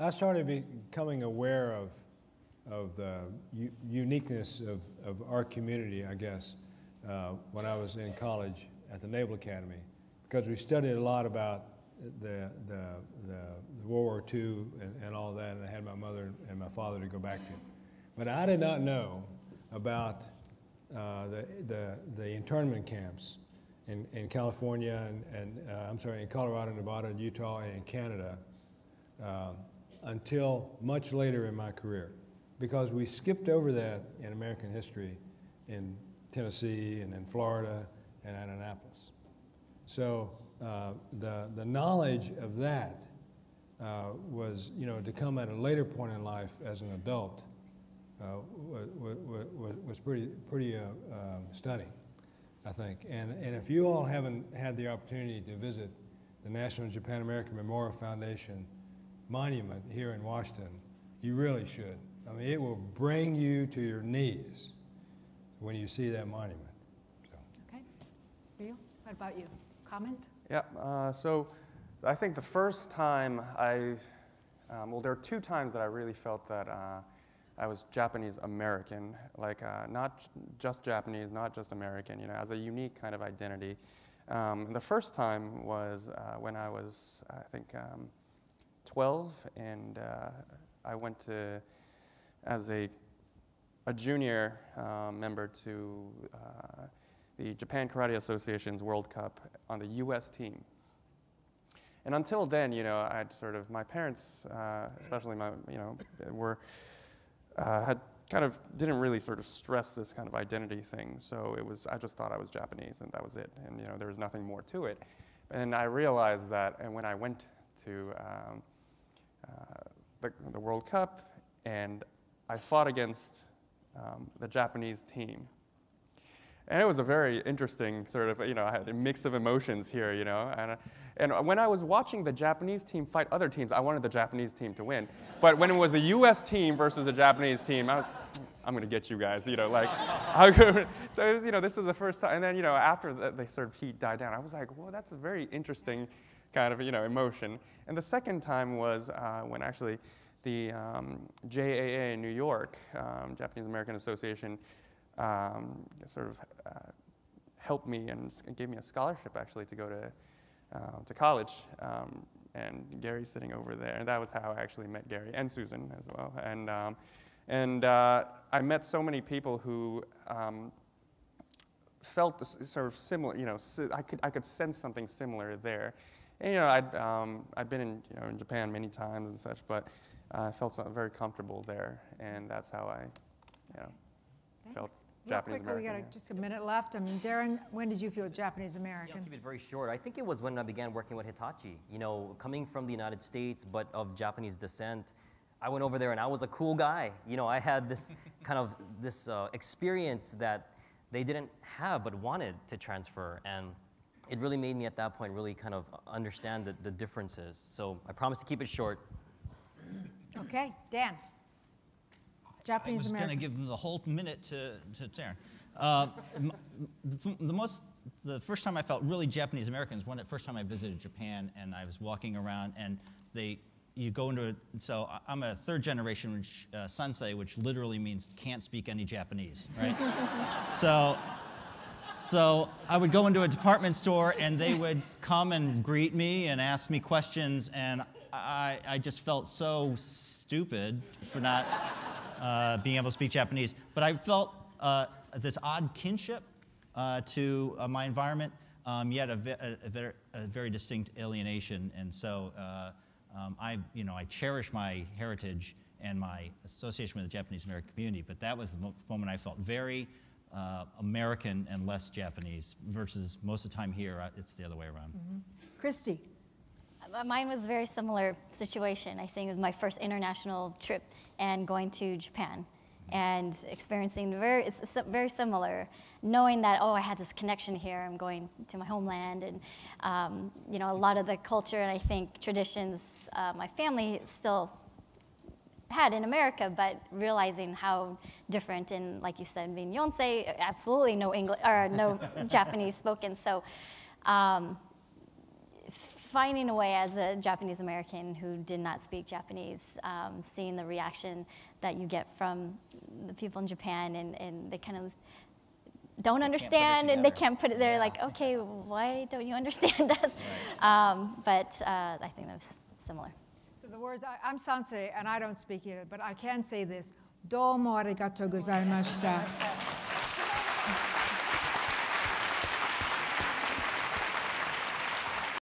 I started becoming aware of the uniqueness of our community, I guess, when I was in college at the Naval Academy, because we studied a lot about the World War II and all that, and I had my mother and my father to go back to. But I did not know about the internment camps in California and I'm sorry, in Colorado, Nevada, and Utah, and in Canada until much later in my career, because we skipped over that in American history in Tennessee and in Florida and at Annapolis. So the knowledge of that was, to come at a later point in life as an adult was pretty stunning, I think. And if you all haven't had the opportunity to visit the National Japan American Memorial Foundation monument here in Washington, you really should. I mean, it will bring you to your knees when you see that monument. So. Okay. Ryu, what about you? Comment? Yeah, so I think the first time well, there are two times that I really felt that I was Japanese American, like not just Japanese, not just American, as a unique kind of identity. The first time was when I was, I think, 12, and I went to, as a junior member to the Japan Karate Association's World Cup on the U.S. team. And until then, I'd sort of, my parents, especially my, had kind of didn't really sort of stress this kind of identity thing. So it was, I just thought I was Japanese and that was it. And there was nothing more to it. And I realized that, and when I went to the World Cup and I fought against the Japanese team. And it was a very interesting sort of, I had a mix of emotions here, and when I was watching the Japanese team fight other teams, I wanted the Japanese team to win. But when it was the U.S. team versus the Japanese team, I'm going to get you guys, so it was, this was the first time. And then, after the sort of heat died down, I was like, well, that's a very interesting kind of, emotion. And the second time was when actually the JAA in New York, Japanese American Association, sort of helped me and gave me a scholarship actually to go to college, and Gary's sitting over there, and that was how I actually met Gary and Susan as well, and I met so many people who felt this sort of similar, I could sense something similar there, and I'd been in Japan many times and such, but I felt very comfortable there, and that's how I felt Japanese American. We got just a minute left. I mean, Darren, when did you feel Japanese American? I'll keep it very short. I think it was when I began working with Hitachi. Coming from the United States, but of Japanese descent, I went over there and I was a cool guy. I had this kind of experience that they didn't have but wanted to transfer, and it really made me at that point really kind of understand the differences. So I promise to keep it short. Okay, Dan. Japanese American. I was going to give them the whole minute to Darren. The first time I felt really Japanese American is when the first time I visited Japan, and I was walking around, and you go into so I'm a third generation sensei, which literally means can't speak any Japanese, right? So I would go into a department store, and they would come and greet me and ask me questions, and I just felt so stupid for not being able to speak Japanese. But I felt this odd kinship to my environment, yet a very distinct alienation. And so I cherish my heritage and my association with the Japanese American community. But that was the moment I felt very American and less Japanese, versus most of the time here, it's the other way around. Mm-hmm. Kristi. Mine was a very similar situation. I think it was my first international trip and going to Japan and experiencing it's very similar, knowing that, I had this connection here, I'm going to my homeland, and a lot of the culture and I think traditions my family still had in America, but realizing how different, and like you said, in Yonsei, absolutely no English or no Japanese spoken. So finding a way as a Japanese American who did not speak Japanese, seeing the reaction that you get from the people in Japan, and they kind of don't understand, and they can't put it there, like, okay, why don't you understand us? But I think that's similar. So the words, I'm Sansei, and I don't speak it, but I can say this. Domo arigatou gozaimashita.